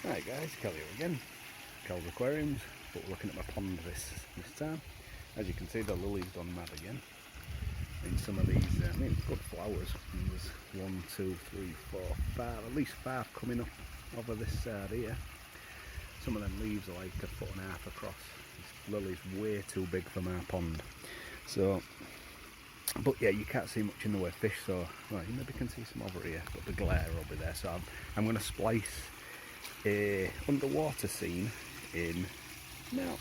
Right guys, Kelly again, Kel's Aquariums, but we're looking at my pond this time. As you can see, the lily's gone mad again. In some of these, good flowers. And there's 1, 2, 3, 4, 5, at least 5 coming up over this side here. Some of them leaves are like 1.5 foot across. This lily's way too big for my pond. So, but yeah, you can't see much in the way of fish, so well, you maybe can see some over here, but the glare will be there. So I'm going to splice a underwater scene in now.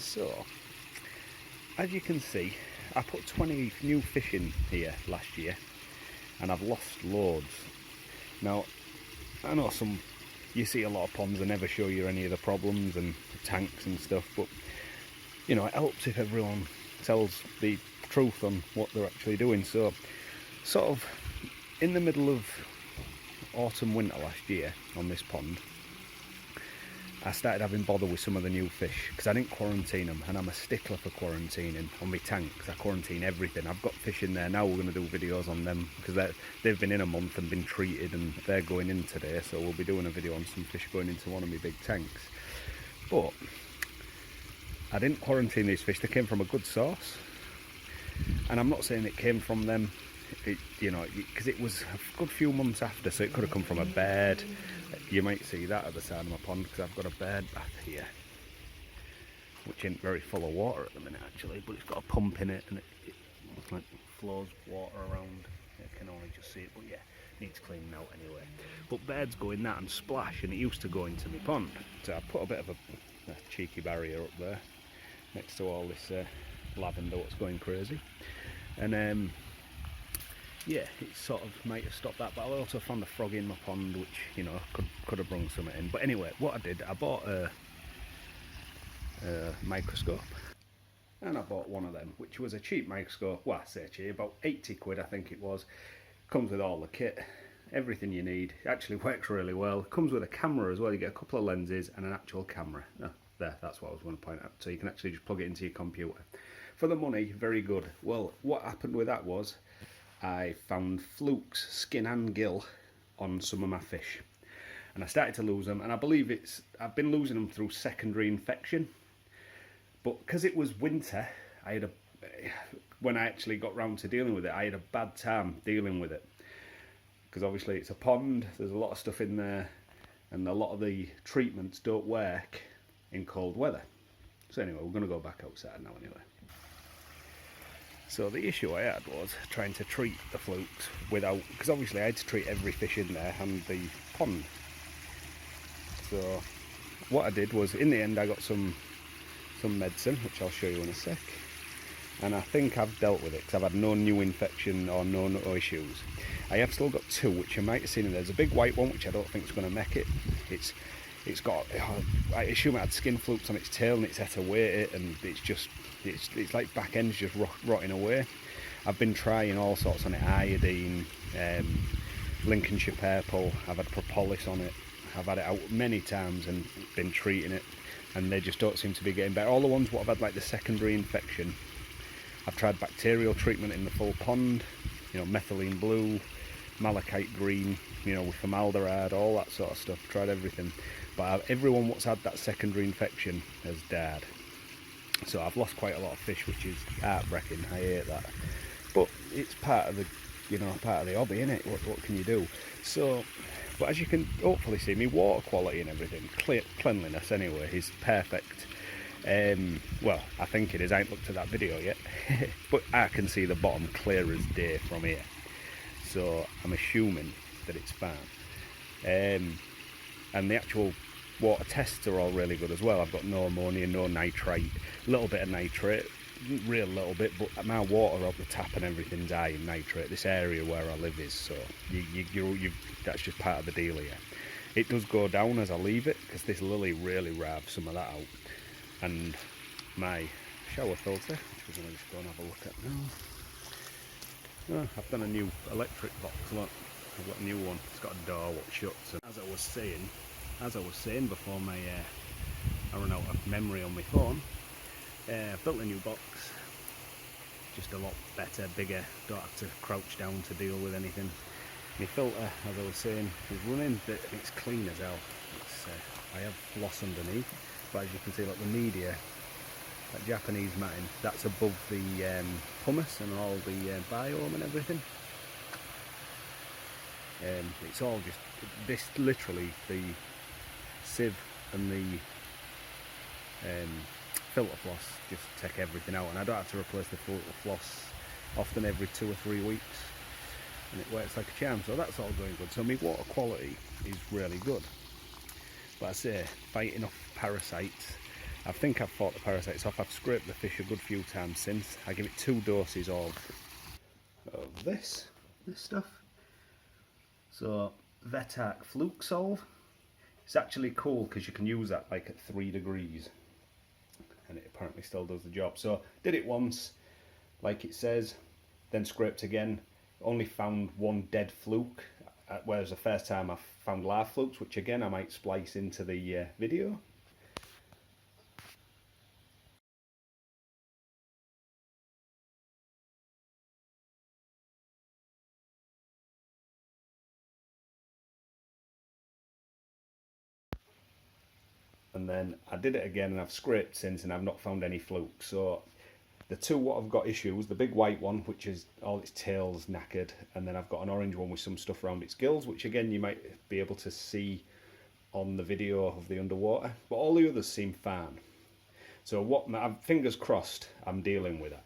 So, as you can see, I put 20 new fish in here last year and I've lost loads. Now, I know you see a lot of ponds that never show you any of the problems and tanks and stuff, but you know, it helps if everyone tells the truth on what they're actually doing. So, sort of in the middle of autumn winter last year on this pond, I started having bother with some of the new fish because I didn't quarantine them, and I'm a stickler for quarantining on my tanks. I quarantine everything. I've got fish in there now. We're going to do videos on them because they've been in a month and been treated, and they're going in today, so we'll be doing a video on some fish going into one of my big tanks. But I didn't quarantine these fish. They came from a good source, and I'm not saying it came from them, you know, because it was a good few months after, so it could have come from a bed. You might see that at the side of my pond because I've got a bird bath here, which isn't very full of water at the minute actually, but it's got a pump in it and it like flows water around. You can only just see it, but yeah, needs cleaning out anyway. But birds go in that and splash, and it used to go into my pond. So I put a bit of a cheeky barrier up there next to all this lavender what's going crazy, and yeah, it sort of might have stopped that, but I also found a frog in my pond, which, you know, could have brung something in. But anyway, what I did, I bought a microscope, and I bought one of them, which was a cheap microscope. Well, I say cheap, about 80 quid I think it was. Comes with all the kit, everything you need. It actually works really well. Comes with a camera as well. You get a couple of lenses and an actual camera. Oh, there, that's what I was going to point out. So you can actually just plug it into your computer. For the money, very good. Well, what happened with that was, I found flukes, skin and gill, on some of my fish, and I started to lose them, and I believe I've been losing them through secondary infection. But because it was winter, when I actually got round to dealing with it, I had a bad time dealing with it, because obviously it's a pond, there's a lot of stuff in there, and a lot of the treatments don't work in cold weather. So anyway, we're going to go back outside now anyway. So the issue I had was trying to treat the flukes without, because obviously I had to treat every fish in there and the pond. So what I did was, in the end I got some medicine, which I'll show you in a sec, and I think I've dealt with it because I've had no new infection or no issues. I have still got 2, which you might have seen, and there's a big white one which I don't think is going to make it. It's got, I assume it had skin flukes on its tail and it's had to weight it, and it's like back end's just rotting away. I've been trying all sorts on it, iodine, Lincolnshire purple, I've had propolis on it, I've had it out many times and been treating it, and they just don't seem to be getting better. All the ones what I've had like the secondary infection, I've tried bacterial treatment in the full pond, you know, methylene blue, malachite green, you know, with formaldehyde, all that sort of stuff. Tried everything, but everyone what's had that secondary infection has died. So I've lost quite a lot of fish, which is heartbreaking. I hate that, but it's part of the, you know, part of the hobby, innit? What can you do? So, but as you can hopefully see, my water quality and everything, cleanliness anyway, is perfect. Well, I think it is. I ain't looked at that video yet, but I can see the bottom clear as day from here. So I'm assuming that it's fine. And the actual water tests are all really good as well. I've got no ammonia, no nitrite, a little bit of nitrate, real little bit, but my water up the tap and everything's high in nitrate. This area where I live is, so that's just part of the deal here. It does go down as I leave it, because this lily really ravs some of that out. And my shower filter, which we're going to just go and have a look at now. Oh, I've done a new electric box, look. I've got a new one. It's got a door which shuts. And as I was saying before I run out of memory on my phone, I've built a new box. Just a lot better, bigger. Don't have to crouch down to deal with anything. My filter, as I was saying, is running, but it's clean as hell. I have floss underneath, but as you can see, like the media, that Japanese matting, that's above the pumice and all the biome and everything. It's all just, this literally, the sieve and the filter floss just take everything out, and I don't have to replace the filter floss often, every 2 or 3 weeks, and it works like a charm. So that's all going good. So my water quality is really good, but I say, fighting off parasites, I think I've fought the parasites off. I've scraped the fish a good few times since. I give it 2 doses of this stuff. So Vetarc Fluke Solve. It's actually cool because you can use that like at 3 degrees, and it apparently still does the job. So did it once, like it says, then scraped again. Only found 1 dead fluke, whereas the first time I found live flukes, which again I might splice into the video. And then I did it again, and I've scraped since, and I've not found any flukes. So the 2 what I've got issues, the big white one, which is all its tails knackered, and then I've got an orange one with some stuff around its gills, which again you might be able to see on the video of the underwater, but all the others seem fine. So fingers crossed, I'm dealing with that.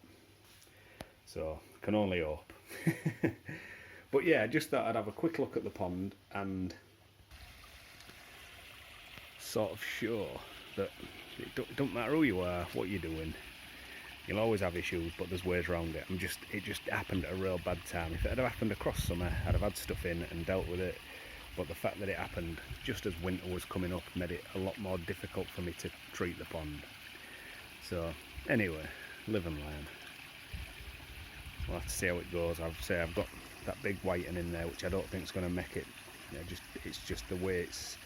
So can only hope. But yeah, I just thought I'd have a quick look at the pond and sort of show that it don't matter who you are, what you're doing, you'll always have issues, but there's ways around it. It just happened at a real bad time. If it had happened across summer, I'd have had stuff in and dealt with it, but the fact that it happened just as winter was coming up made it a lot more difficult for me to treat the pond. So anyway, live and learn. We'll have to see how it goes. I've got that big whiting in there, which I don't think is going to make it. It's just the way it's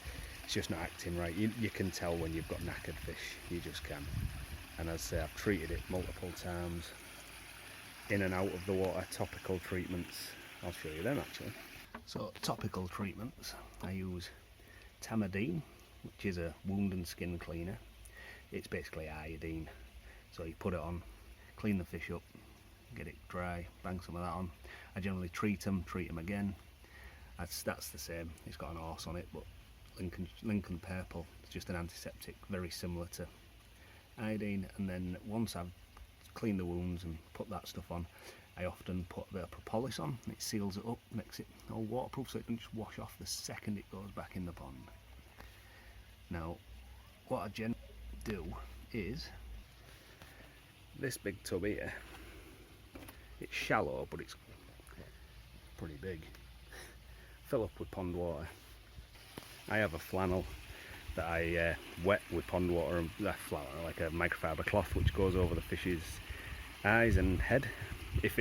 just not acting right. You can tell when you've got knackered fish, you just can. And as I say, I've treated it multiple times, in and out of the water, topical treatments. I'll show you them actually. So topical treatments, I use Tamidine, which is a wound and skin cleaner. It's basically iodine. So you put it on, clean the fish up, get it dry, bang some of that on. I generally treat them again. That's the same. It's got an horse on it, but Lincoln Purple. It's just an antiseptic, very similar to iodine. And then once I've cleaned the wounds and put that stuff on, I often put a bit of propolis on. It seals it up, makes it all waterproof, so it doesn't just wash off the second it goes back in the pond. Now, what I generally do is this big tub here. It's shallow, but it's pretty big. Fill up with pond water. I have a flannel that I wet with pond water, and like a microfiber cloth, which goes over the fish's eyes and head if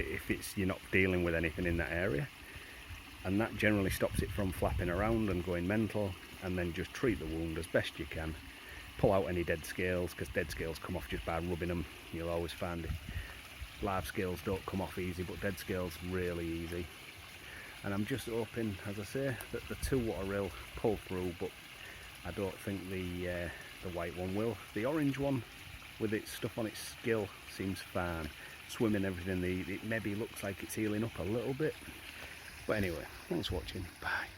you're not dealing with anything in that area, and that generally stops it from flapping around and going mental. And then just treat the wound as best you can. Pull out any dead scales, because dead scales come off just by rubbing them. You'll always find it. live scales don't come off easy, but dead scales really easy. And I'm just hoping, as I say, that the two water will pull through, but I don't think the white one will. The orange one, with its stuff on its skill, seems fine. Swimming everything, it maybe looks like it's healing up a little bit. But anyway, thanks for watching. Bye.